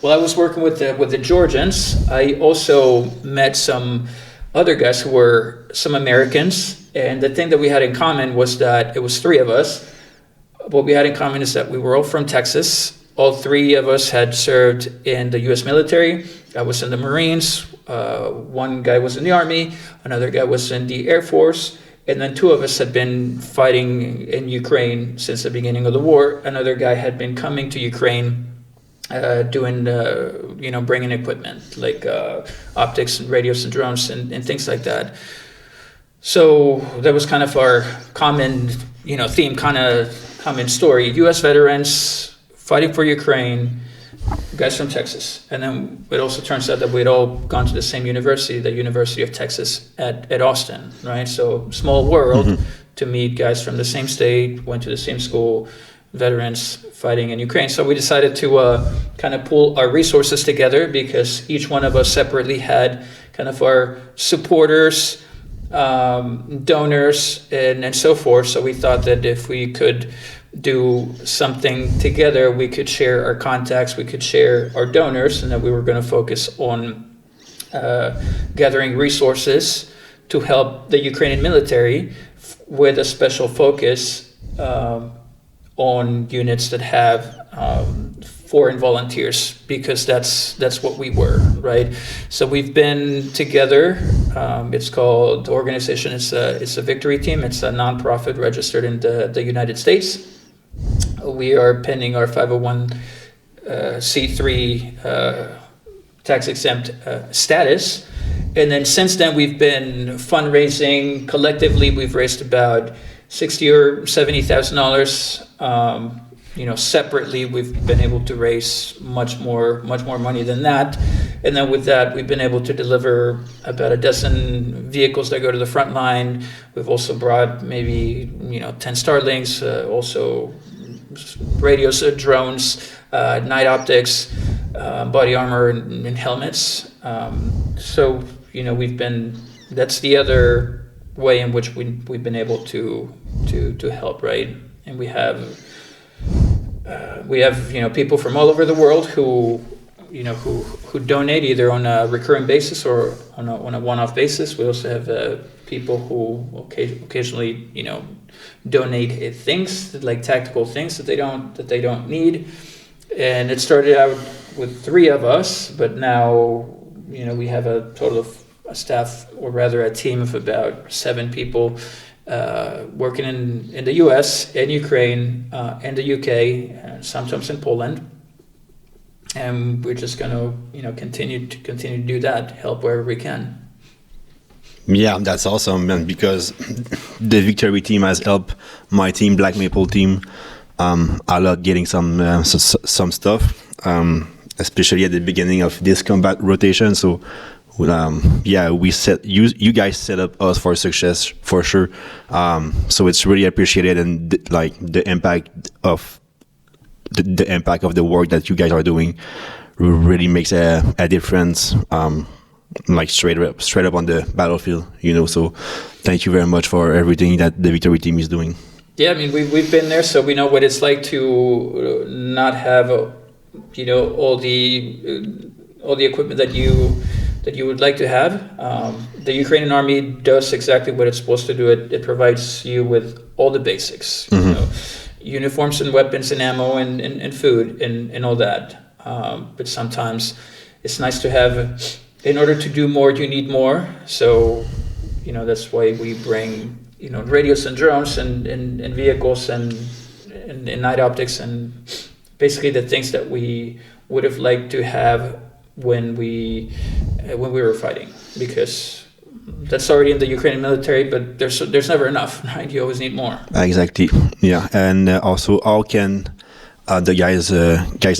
While I was working with the Georgians, I also met some other guys who were some Americans, and the thing that we had in common was that it was three of us. What we had in common is that we were all from Texas. All three of us had served in the US military. I was in the Marines, one guy was in the Army, another guy was in the Air Force, and then two of us had been fighting in Ukraine since the beginning of the war. Another guy had been coming to Ukraine doing, bringing equipment like optics and radios and drones and things like that. So that was kind of our common, theme, kind of common story. U.S. veterans fighting for Ukraine, guys from Texas. And then it also turns out that we'd all gone to the same university, the University of Texas at Austin, right? So small world to meet guys from the same state, went to the same school, veterans fighting in Ukraine. So we decided to kind of pool our resources together because each one of us separately had kind of our supporters, donors, and so forth. So we thought that if we could do something together, we could share our contacts, we could share our donors, and that we were going to focus on gathering resources to help the Ukrainian military with a special focus on units that have foreign volunteers, because that's what we were, right? So we've been together. It's called, the organization is a Victory Team. It's a nonprofit registered in the United States. We are pending our 501c3 tax-exempt status. And then since then, we've been fundraising. Collectively, we've raised about $60,000 or $70,000. Separately, we've been able to raise much more money than that. And then with that, we've been able to deliver about a dozen vehicles that go to the front line. We've also brought maybe 10 Starlinks, also radios, drones, night optics, body armor, and helmets. So that's the other way in which we've been able to help, right? And we have people from all over the world who donate either on a recurring basis or on a one-off basis. We also have people who occasionally donate things like tactical things that they don't need. And it started out with three of us, but now we have a total of a staff, or rather a team of about 7 people working in the US, in Ukraine, and the UK, sometimes in Poland. And we're just going to continue to do that, help wherever we can. Yeah, that's awesome, man, because the Victory Team has helped my team, Black Maple team, a lot getting some stuff, especially at the beginning of this combat rotation. So you guys set up us for success for sure. So it's really appreciated, and the impact of the work that you guys are doing really makes a difference. Straight up on the battlefield, So thank you very much for everything that the Victory Team is doing. Yeah, I mean, we've been there, so we know what it's like to not have all the equipment that you would like to have. The Ukrainian army does exactly what it's supposed to do. It provides you with all the basics, uniforms and weapons and ammo and food and all that. But sometimes it's nice to have. In order to do more, you need more. So, that's why we bring, radios and drones and vehicles and night optics and basically the things that we would have liked to have when we were fighting, because that's already in the Ukrainian military, but there's never enough, right? You always need more. Exactly. Yeah, and also how can the guys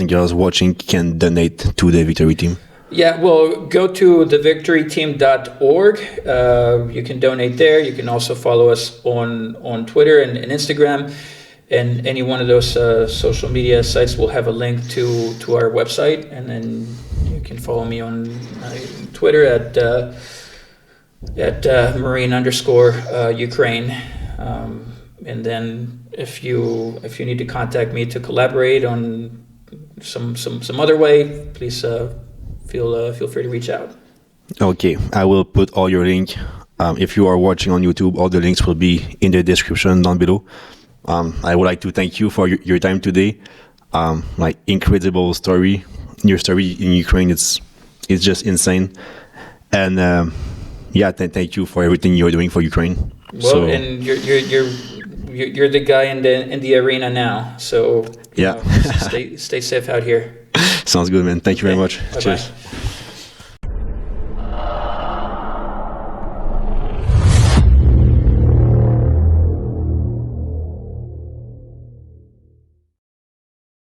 and girls watching can donate to the Victory Team? Yeah, well, go to thevictoryteam.org. You can donate there. You can also follow us on Twitter and Instagram, and any one of those social media sites will have a link to our website. And then you can follow me on Twitter at Marine_Ukraine. And then if you need to contact me to collaborate on some other way, please feel free to reach out. Okay, I will put all your link. If you are watching on YouTube, all the links will be in the description down below. I would like to thank you for your time today. Like incredible story. Your story in Ukraine, it's just insane. And thank you for everything you're doing for Ukraine. Well, and you're the guy in the arena now. So you know, stay safe out here. Sounds good, man. Thank you very much. Bye-bye. Cheers.